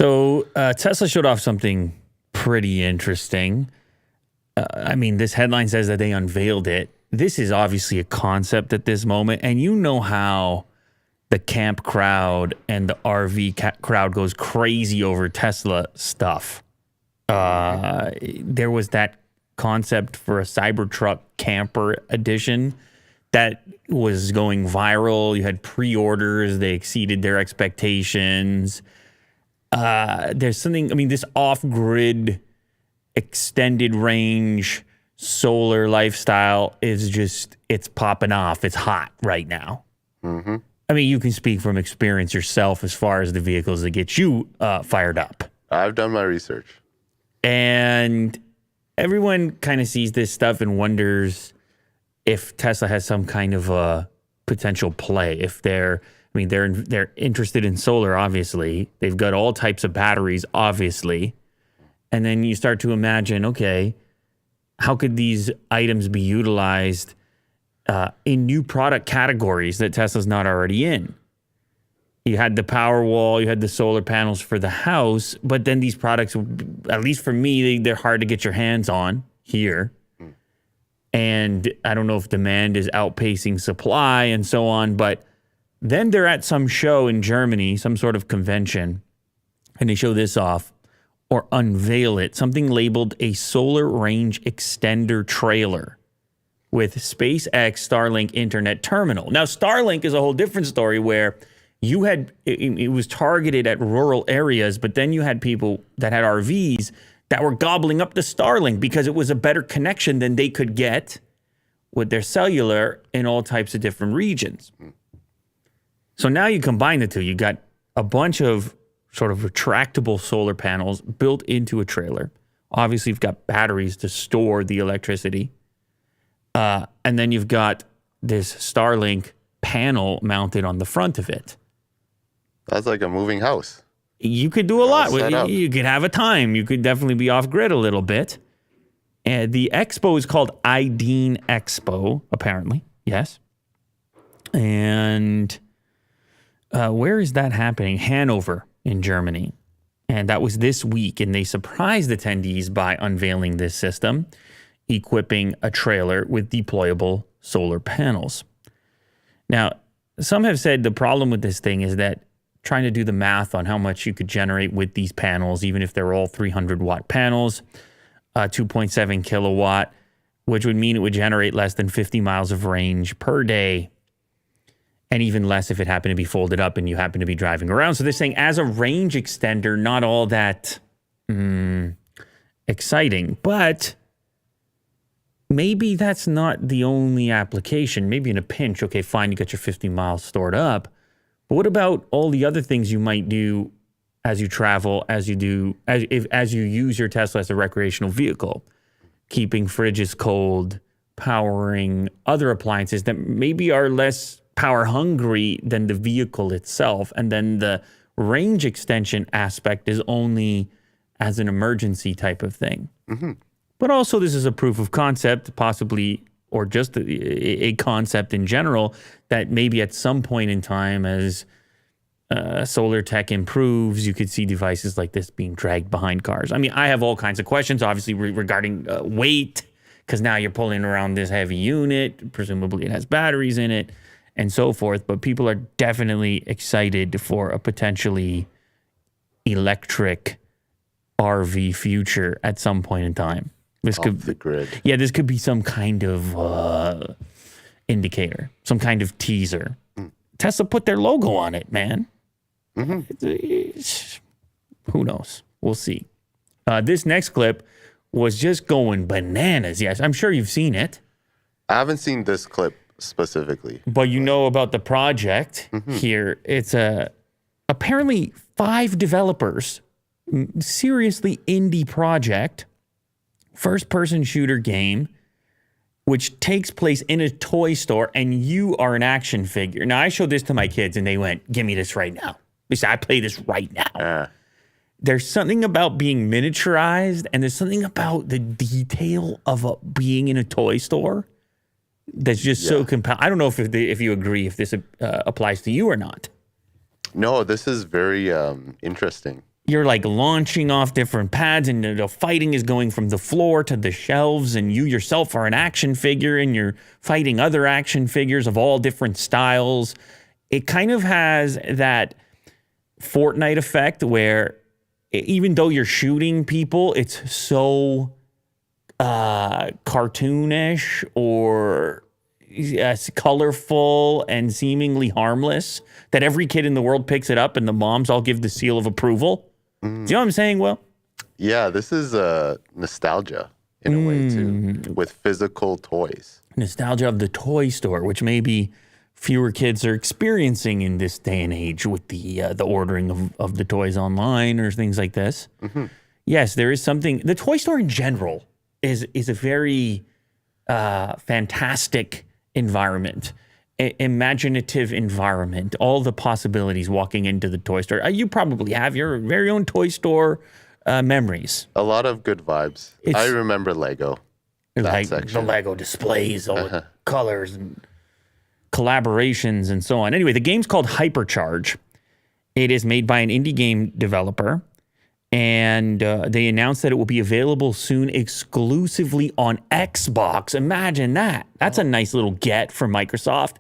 So Tesla showed off something pretty interesting. This headline says that they unveiled it. This is obviously a concept at this moment, and you know how the camp crowd and the RV crowd goes crazy over Tesla stuff. There was that concept for a Cybertruck camper edition that was going viral. You had pre-orders. They exceeded their expectations. There's something, this off-grid, extended range solar lifestyle is just, it's popping off. It's hot right now. Mm-hmm. You can speak from experience yourself as far as the vehicles that get you fired up. I've done my research. And everyone kind of sees this stuff and wonders if Tesla has some kind of a potential play. If they're interested in solar, obviously. They've got all types of batteries, obviously. And then you start to imagine, okay, how could these items be utilized in new product categories that Tesla's not already in? You had the power wall, you had the solar panels for the house, but then these products, at least for me, they're hard to get your hands on here. And I don't know if demand is outpacing supply and so on, but then they're at some show in Germany, some sort of convention, and they show this off or unveil it, something labeled a solar range extender trailer with SpaceX Starlink internet terminal. Now, Starlink is a whole different story where you had, it was targeted at rural areas, but then you had people that had RVs that were gobbling up the Starlink because it was a better connection than they could get with their cellular in all types of different regions. So now you combine the two. You got a bunch of sort of retractable solar panels built into a trailer. Obviously, you've got batteries to store the electricity. And then you've got this Starlink panel mounted on the front of it. That's like a moving house. You could do a lot. You could have a time. You could definitely be off grid a little bit. And the expo is called IDEAN Expo, apparently. Yes. And where is that happening? Hanover in Germany. And that was this week. And they surprised attendees by unveiling this system, equipping a trailer with deployable solar panels. Now, some have said the problem with this thing is that trying to do the math on how much you could generate with these panels, even if they're all 300-watt panels, 2.7 kilowatt, which would mean it would generate less than 50 miles of range per day, and even less if it happened to be folded up and you happen to be driving around. So they're saying as a range extender, not all that exciting, but maybe that's not the only application. Maybe in a pinch, okay, fine, you got your 50 miles stored up. But what about all the other things you might do as you travel, as you use your Tesla as a recreational vehicle? Keeping fridges cold, powering other appliances that maybe are less power hungry than the vehicle itself. And then the range extension aspect is only as an emergency type of thing. Mm-hmm. But also this is a proof of concept, possibly, or just a concept in general, that maybe at some point in time as solar tech improves, you could see devices like this being dragged behind cars. I have all kinds of questions, obviously, regarding weight, because now you're pulling around this heavy unit. Presumably it has batteries in it and so forth. But people are definitely excited for a potentially electric RV future at some point in time. This Off the grid. Yeah, this could be some kind of indicator, some kind of teaser. Tesla put their logo on it, man. Mm-hmm. Who knows? We'll see. This next clip was just going bananas. Yes, I'm sure you've seen it. I haven't seen this clip specifically. But you know about the project here. It's apparently 5 developers, seriously indie project, first-person shooter game, which takes place in a toy store, and you are an action figure. Now, I showed this to my kids, and they went, give me this right now. They said, I play this right now. There's something about being miniaturized, and there's something about the detail of being in a toy store that's just so compelling. I don't know if you agree, if this applies to you or not. No, this is very interesting. you're like launching off different pads, and the fighting is going from the floor to the shelves, and you yourself are an action figure, and you're fighting other action figures of all different styles. It kind of has that Fortnite effect where even though you're shooting people, it's so cartoonish or colorful and seemingly harmless that every kid in the world picks it up and the moms all give the seal of approval. Do you know what I'm saying, Will? Yeah, this is nostalgia in a way too, with physical toys. Nostalgia of the toy store, which maybe fewer kids are experiencing in this day and age with the ordering of the toys online or things like this. Yes, there is something. The toy store in general is a very fantastic environment, imaginative environment, all the possibilities walking into the toy store. You probably have your very own toy store memories. A lot of good vibes. I remember Lego. Like section. the Lego displays, all the colors and collaborations and so on. Anyway, the game's called Hypercharge. It is made by an indie game developer, and they announced that it will be available soon exclusively on Xbox. Imagine that. That's a nice little get for Microsoft,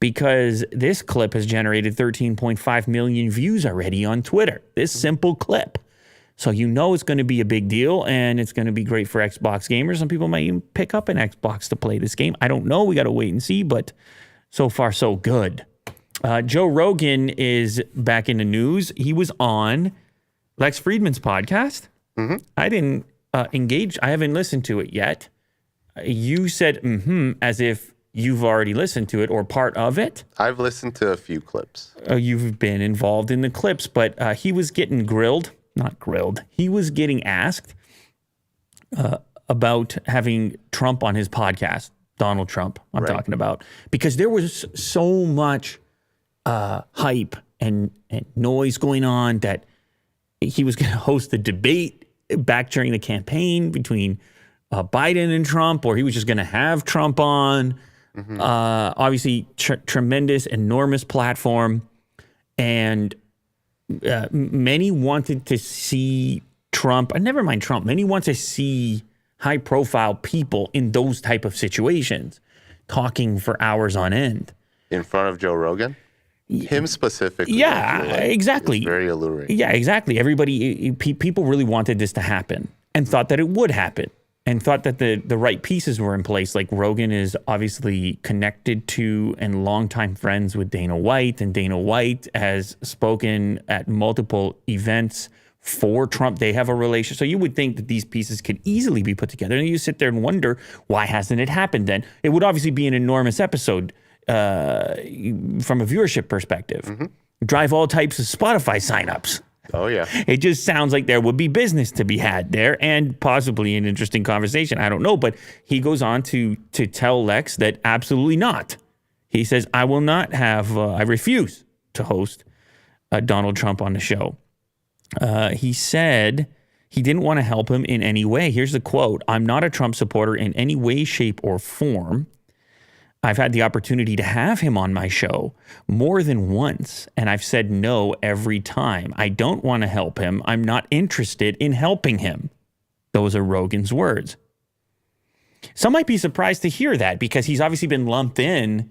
because this clip has generated 13.5 million views already on Twitter. This simple clip. So you know it's going to be a big deal, and it's going to be great for Xbox gamers. Some people might even pick up an Xbox to play this game. I don't know. We got to wait and see, but so far so good. Joe Rogan is back in the news. He was on Lex Friedman's podcast. I didn't engage. I haven't listened to it yet. You said as if you've already listened to it or part of it. I've listened to a few clips. You've been involved in the clips, but he was getting grilled. Not grilled. He was getting asked about having Trump on his podcast, Donald Trump, I'm talking about, because there was so much hype and noise going on that he was going to host a debate back during the campaign between Biden and Trump, or he was just going to have Trump on. Obviously, tremendous, enormous platform. And many wanted to see Trump, never mind Trump, many want to see high-profile people in those type of situations talking for hours on end. In front of Joe Rogan? Him specifically. Yeah, exactly. It's very alluring. Yeah, exactly. Everybody, people really wanted this to happen and thought that it would happen and thought that the right pieces were in place. Like Rogan is obviously connected to and longtime friends with Dana White, and Dana White has spoken at multiple events for Trump. They have a relationship. So you would think that these pieces could easily be put together. And you sit there and wonder, why hasn't it happened then? It would obviously be an enormous episode from a viewership perspective. Drive all types of Spotify signups. Oh, yeah. It just sounds like there would be business to be had there and possibly an interesting conversation. I don't know. But he goes on to tell Lex that absolutely not. He says, I will not have, I refuse to host Donald Trump on the show. He said he didn't want to help him in any way. Here's the quote. I'm not a Trump supporter in any way, shape, or form. I've had the opportunity to have him on my show more than once, and I've said no every time. I don't want to help him. I'm not interested in helping him. Those are Rogan's words. Some might be surprised to hear that, because he's obviously been lumped in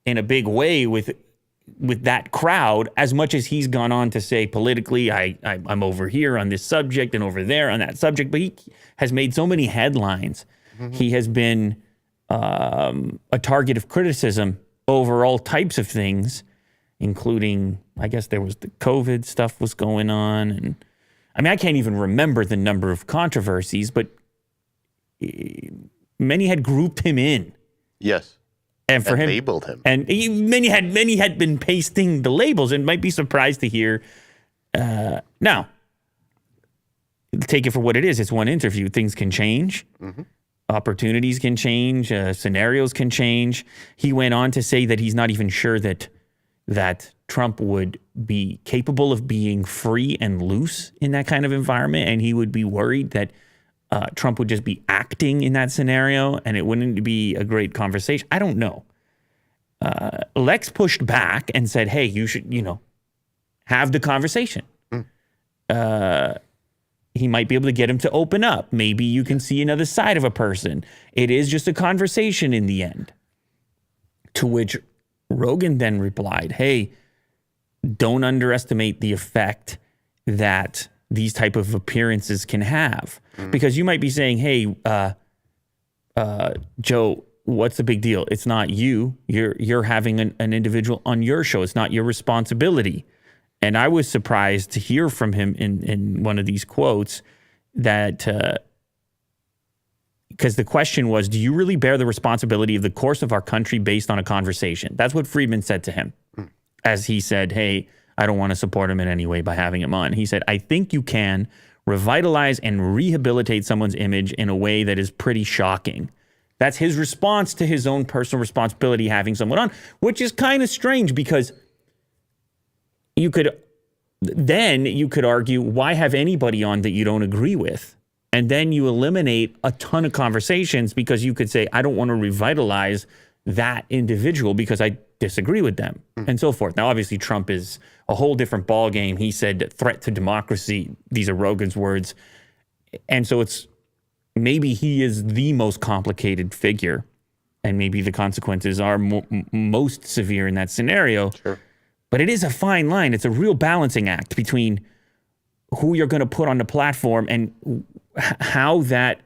a big way with that crowd, as much as he's gone on to say politically, I'm over here on this subject and over there on that subject. But he has made so many headlines. He has been a target of criticism over all types of things, including, I guess there was the COVID stuff was going on. And I mean, I can't even remember the number of controversies, but many had grouped him in. Yes. And for him, labeled him. And many had been pasting the labels, and might be surprised to hear. Now, take it for what it is. It's one interview. Things can change. Opportunities can change, scenarios can change. He went on to say that he's not even sure that Trump would be capable of being free and loose in that kind of environment, and he would be worried that Trump would just be acting in that scenario, and it wouldn't be a great conversation. I don't know. Lex pushed back and said, hey, you should, have the conversation. he might be able to get him to open up. Maybe you can see another side of a person. It is just a conversation in the end. To which Rogan then replied, hey, don't underestimate the effect that these type of appearances can have. Because you might be saying, hey, Joe, what's the big deal? It's not you. You're having an individual on your show. It's not your responsibility. And I was surprised to hear from him in one of these quotes that, because the question was, do you really bear the responsibility of the course of our country based on a conversation? That's what Friedman said to him, as he said, hey, I don't want to support him in any way by having him on. He said, I think you can revitalize and rehabilitate someone's image in a way that is pretty shocking. That's his response to his own personal responsibility having someone on, which is kind of strange because you could argue, why have anybody on that you don't agree with? And then you eliminate a ton of conversations because you could say, I don't want to revitalize that individual because I disagree with them and so forth. Now, obviously, Trump is a whole different ballgame. He said threat to democracy. These are Rogan's words. And so maybe he is the most complicated figure and maybe the consequences are most severe in that scenario. Sure. But it is a fine line. It's a real balancing act between who you're going to put on the platform and how that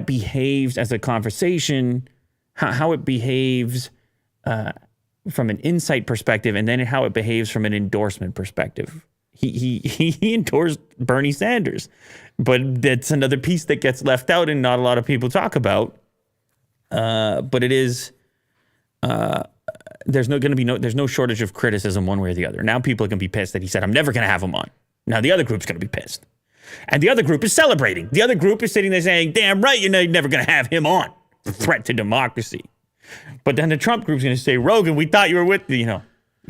behaves as a conversation, how it behaves from an insight perspective, and then how it behaves from an endorsement perspective. He endorsed Bernie Sanders, but that's another piece that gets left out and not a lot of people talk about. But it is. There's no shortage of criticism one way or the other. Now people are going to be pissed that he said, I'm never going to have him on. Now the other group's going to be pissed. And the other group is celebrating. The other group is sitting there saying, damn right, you're never going to have him on. Threat to democracy. But then the Trump group's going to say, Rogan, we thought you were with, you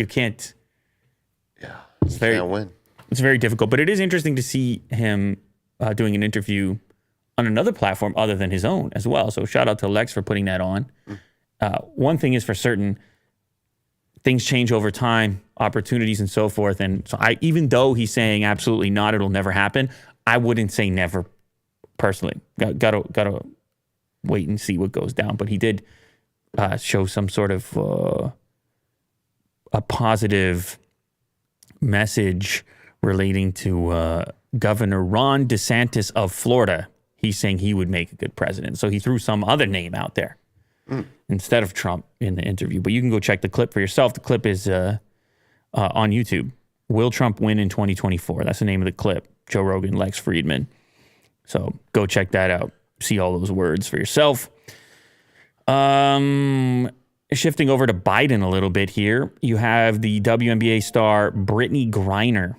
can't. Yeah, you can't win. It's very difficult. But it is interesting to see him doing an interview on another platform other than his own as well. So shout out to Lex for putting that on. One thing is for certain, things change over time, opportunities and so forth. And so even though he's saying absolutely not, it'll never happen, I wouldn't say never personally. Gotta wait and see what goes down. But he did show some sort of a positive message relating to Governor Ron DeSantis of Florida. He's saying he would make a good president. So he threw some other name out there instead of Trump in the interview. But you can go check the clip for yourself. The clip is on YouTube. Will Trump win in 2024? That's the name of the clip. Joe Rogan, Lex Friedman. So go check that out. See all those words for yourself. Shifting over to Biden a little bit here. You have the WNBA star Brittany Griner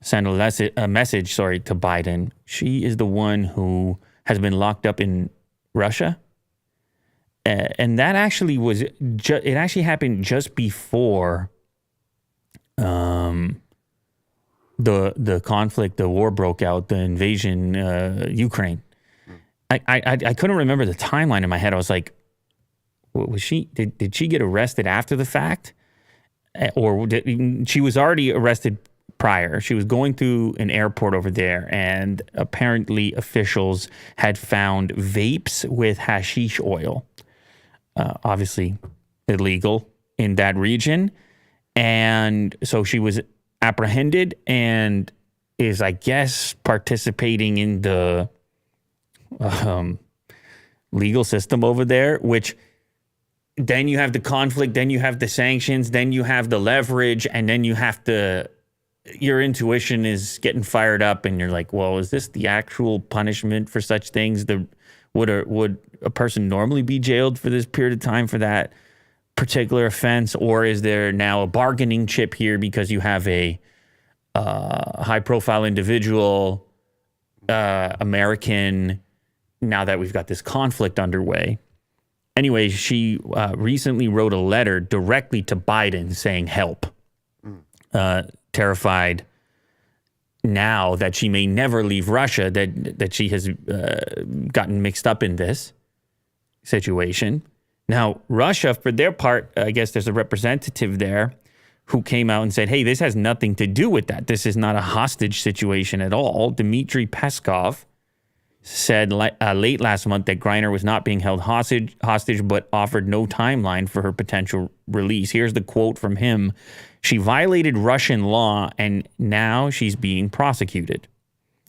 send a message to Biden. She is the one who has been locked up in Russia. And that actually it actually happened just before the conflict, the war broke out, the invasion, Ukraine. I couldn't remember the timeline in my head. I was like, was she, did she get arrested after the fact? Or she was already arrested prior. She was going through an airport over there, and apparently officials had found vapes with hashish oil. Obviously illegal in that region. And so she was apprehended and is, I guess, participating in the legal system over there, which then you have the conflict, then you have the sanctions, then you have the leverage, and then you have to, your intuition is getting fired up and you're like, well, is this the actual punishment for such things? Would a person normally be jailed for this period of time for that particular offense? Or is there now a bargaining chip here because you have a high-profile individual, American, now that we've got this conflict underway? Anyway, she recently wrote a letter directly to Biden saying help, terrified now that she may never leave Russia, that she has gotten mixed up in this situation. Now, Russia, for their part, I guess there's a representative there who came out and said, hey, this has nothing to do with that. This is not a hostage situation at all. Dmitry Peskov said late last month that Griner was not being held hostage, but offered no timeline for her potential release. Here's the quote from him. She violated Russian law, and now she's being prosecuted.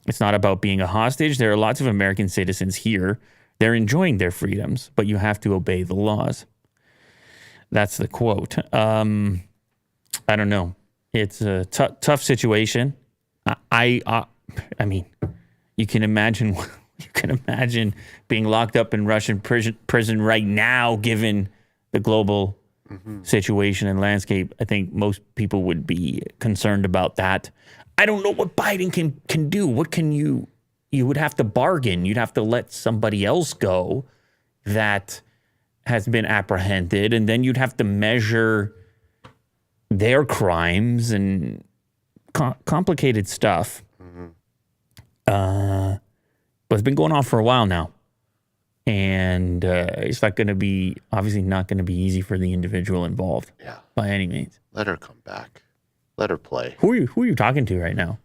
It's not about being a hostage. There are lots of American citizens here. They're enjoying their freedoms, but you have to obey the laws. That's the quote. I don't know. It's a tough situation. I mean, you can imagine being locked up in Russian prison right now, given the global situation and landscape. I think most people would be concerned about that. I don't know what Biden can do. What can you would have to bargain. You'd have to let somebody else go that has been apprehended, and then you'd have to measure their crimes and complicated stuff. But it's been going on for a while now. And it's not going to be, obviously not going to be easy for the individual involved by any means. Let her come back. Let her play. Who are you talking to right now?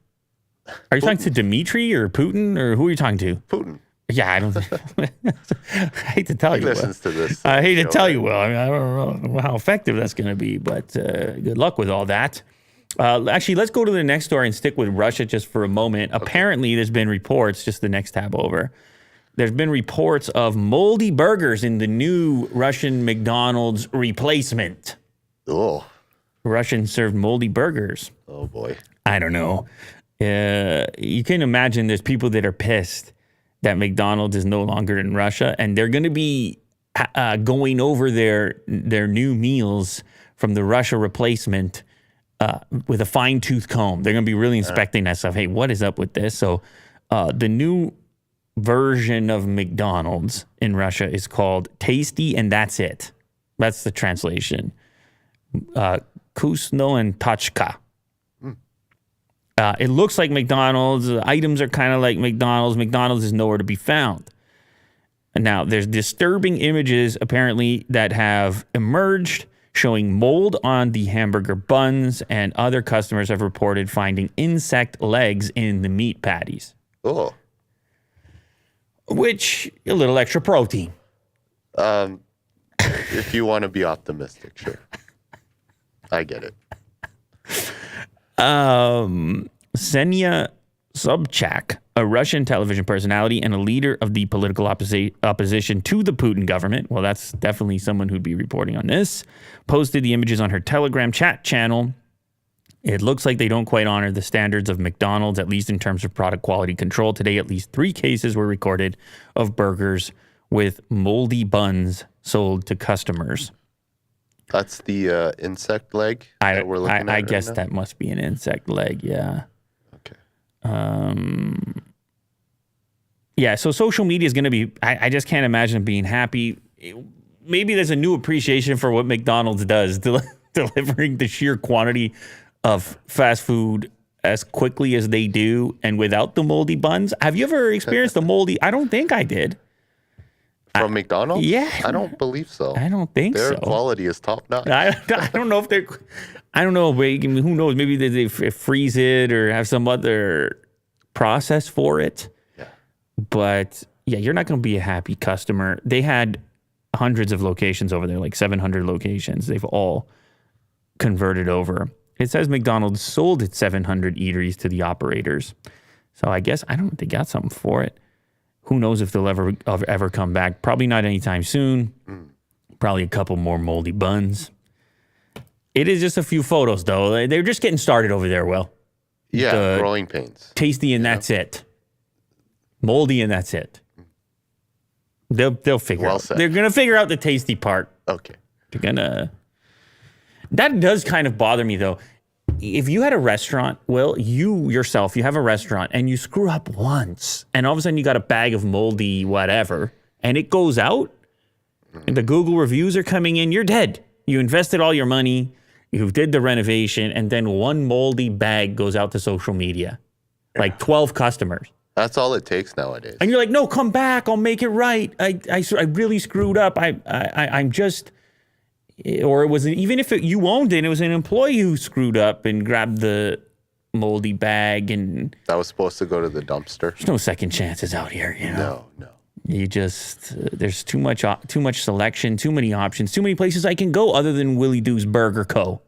Are you talking to Dmitry or Putin, or who are you talking to? Putin. Yeah, I don't I hate to tell you. He listens to this. I hate to tell you, Will. I mean, I don't know how effective that's going to be, but good luck with all that. Actually, let's go to the next story and stick with Russia just for a moment. Okay. Apparently, there's been reports, just the next tab over, there's been reports of moldy burgers in the new Russian McDonald's replacement. Oh. Russians served moldy burgers. Oh, boy. I don't know. You can imagine there's people that are pissed that McDonald's is no longer in Russia, and they're going to be going over their new meals from the Russia replacement with a fine-tooth comb. They're going to be really inspecting that stuff. Hey, what is up with this? So the new version of McDonald's in Russia is called Tasty, and that's it. That's the translation. Kusno and Tachka. It looks like McDonald's. The items are kind of like McDonald's. McDonald's is nowhere to be found. And now, there's disturbing images, apparently, that have emerged showing mold on the hamburger buns, and other customers have reported finding insect legs in the meat patties. Oh. Which, a little extra protein. If you want to be optimistic, sure. I get it. Ksenia Sobchak, a Russian television personality and a leader of the political opposition to the Putin government, well, that's definitely someone who'd be reporting on this, posted the images on her Telegram chat channel. It looks like they don't quite honor the standards of McDonald's, at least in terms of product quality control. Today, at least 3 cases were recorded of burgers with moldy buns sold to customers. That's the insect leg that we're looking at I right guess now? that must be an insect leg, yeah. Okay. Yeah, so social media is going to be, I just can't imagine being happy. Maybe there's a new appreciation for what McDonald's does, delivering the sheer quantity of fast food as quickly as they do and without the moldy buns. Have you ever experienced the moldy? I don't think I did. From McDonald's? Yeah. I don't believe so. I don't think Their so. quality is top notch. I don't know if they're, I don't know, who knows? Maybe they freeze it or have some other process for it. Yeah. But yeah, you're not going to be a happy customer. They had hundreds of locations over there, like 700 locations. They've all converted over. It says McDonald's sold its 700 eateries to the operators. So I guess, I don't think they got something for it. Who knows if they'll ever come back? Probably not anytime soon. Probably a couple more moldy buns. It is just a few photos, though. They're just getting started over there, Will. Yeah, growing pains. Tasty and that's it. Moldy and that's it. They'll figure out. Said. They're gonna figure out the tasty part. Okay. They're gonna. That does kind of bother me, though. If you had a restaurant, Will, you yourself, you have a restaurant and you screw up once and all of a sudden you got a bag of moldy whatever and it goes out and the Google reviews are coming in, you're dead. You invested all your money, you did the renovation, and then one moldy bag goes out to social media. Like 12 customers. That's all it takes nowadays. And you're like, no, come back. I'll make it right. I really screwed up. I'm just, or it was even if you owned it, it was an employee who screwed up and grabbed the moldy bag, and That was supposed to go to the dumpster. there's no second chances out here. No. You just there's too much selection, too many options, too many places I can go other than Willie Doo's Burger Co.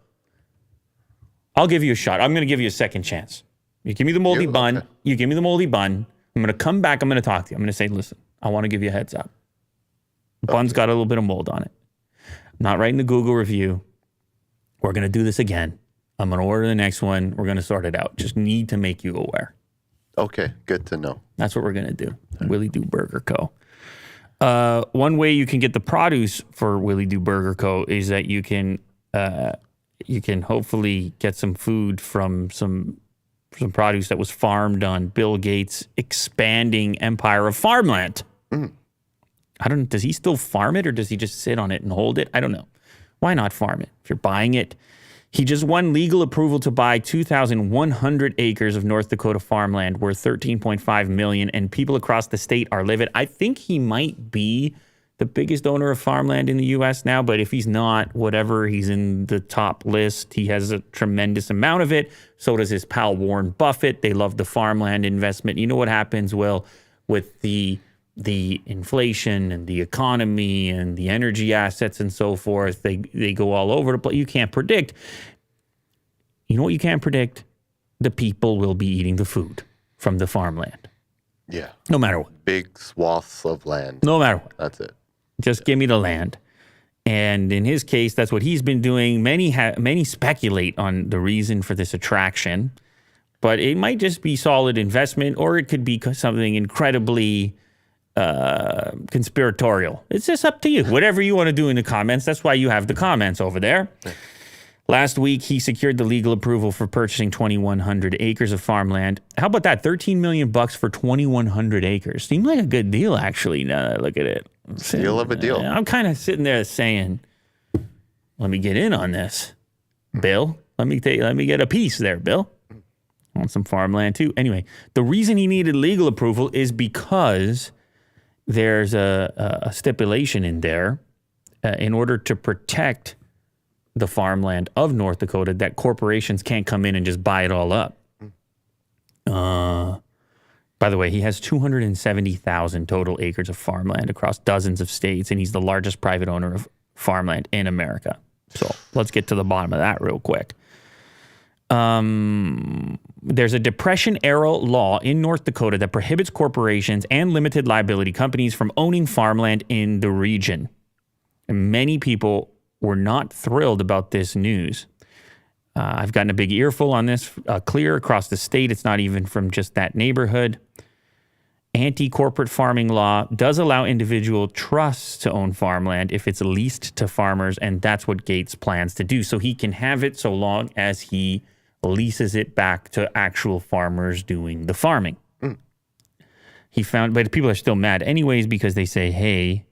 I'll give you a shot. I'm going to give you a second chance. You give me the moldy bun. Okay. You give me the moldy bun. I'm going to come back. I'm going to talk to you. I'm going to say, listen, I want to give you a heads up. The bun's got a little bit of mold on it. I'm not writing the Google review. We're going to do this again. I'm going to order the next one. We're going to sort it out. Just need to make you aware. Okay, good to know. That's what we're going to do. Willie Doo Burger Co. One way you can get the produce for Willie Doo Burger Co. is that you can hopefully get some food from some produce that was farmed on Bill Gates' expanding empire of farmland. Does he still farm it or does he just sit on it and hold it? I don't know. Why not farm it? If you're buying it, he just won legal approval to buy 2,100 acres of North Dakota farmland worth $13.5 million, and people across the state are livid. I think he might be the biggest owner of farmland in the U.S. now, but if he's not, whatever, he's in the top list. He has a tremendous amount of it. So does his pal Warren Buffett. They love the farmland investment. You know what happens, Will, with the inflation and the economy and the energy assets and so forth, they go all over the place. You can't predict. You know what you can't predict? The people will be eating the food from the farmland. Yeah. No matter what. Big swaths of land. No matter what. That's it. Just give me the land. And in his case, that's what he's been doing. Many speculate on the reason for this attraction, but it might just be solid investment, or it could be something incredibly conspiratorial. It's just up to you. Whatever you want to do in the comments. That's why you have the comments over there. Last week, he secured the legal approval for purchasing 2,100 acres of farmland. How about that? $13 million for 2,100 acres. Seemed like a good deal, actually, now that I look at it. Deal of a deal. I'm kind of sitting there saying, let me get in on this, Bill. Let me get a piece there, Bill. I want some farmland, too. Anyway, the reason he needed legal approval is because there's a stipulation in there in order to protect the farmland of North Dakota that corporations can't come in and just buy it all up. By the way, he has 270,000 total acres of farmland across dozens of states, and he's the largest private owner of farmland in America. So let's get to the bottom of that real quick. There's a Depression-era law in North Dakota that prohibits corporations and limited liability companies from owning farmland in the region. And many people were not thrilled about this news. I've gotten a big earful on this, clear across the state. It's not even from just that neighborhood. Anti-corporate farming law does allow individual trusts to own farmland if it's leased to farmers, and that's what Gates plans to do. So he can have it so long as he leases it back to actual farmers doing the farming. He found, but people are still mad anyways because they say, hey,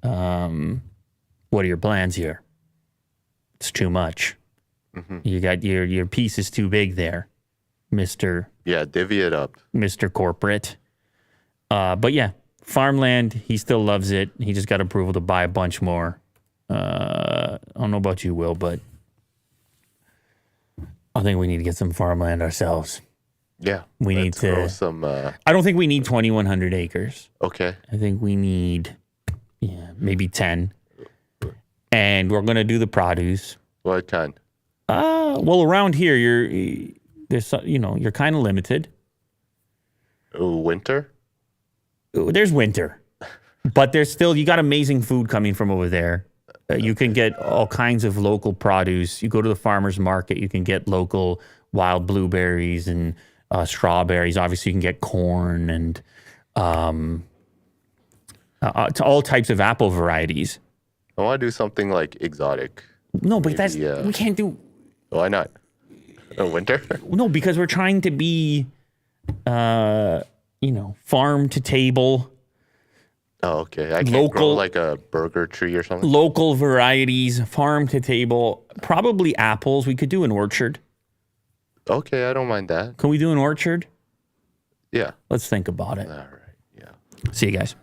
what are your plans here? It's too much. You got your piece is too big there, Mr. Yeah, divvy it up. Mr. Corporate. But yeah, farmland, he still loves it. He just got approval to buy a bunch more. I don't know about you, Will, but I think we need to get some farmland ourselves. Yeah. We need to grow some. I don't think we need 2,100 acres. Okay. I think we need, maybe 10. And we're going to do the produce. What kind? Well, around here, you're kind of limited. Ooh, winter? There's winter, but there's still, you got amazing food coming from over there. You can get all kinds of local produce. You go to the farmer's market, you can get local wild blueberries and strawberries. Obviously, you can get corn and all types of apple varieties. I want to do something like exotic. No, but we can't do. Why not? Winter? No, because we're trying to be, farm to table. Oh, okay. I can't grow like a burger tree or something. Local varieties, farm to table. Probably apples. We could do an orchard. Okay, I don't mind that. Can we do an orchard? Yeah. Let's think about it. All right. Yeah. See you guys.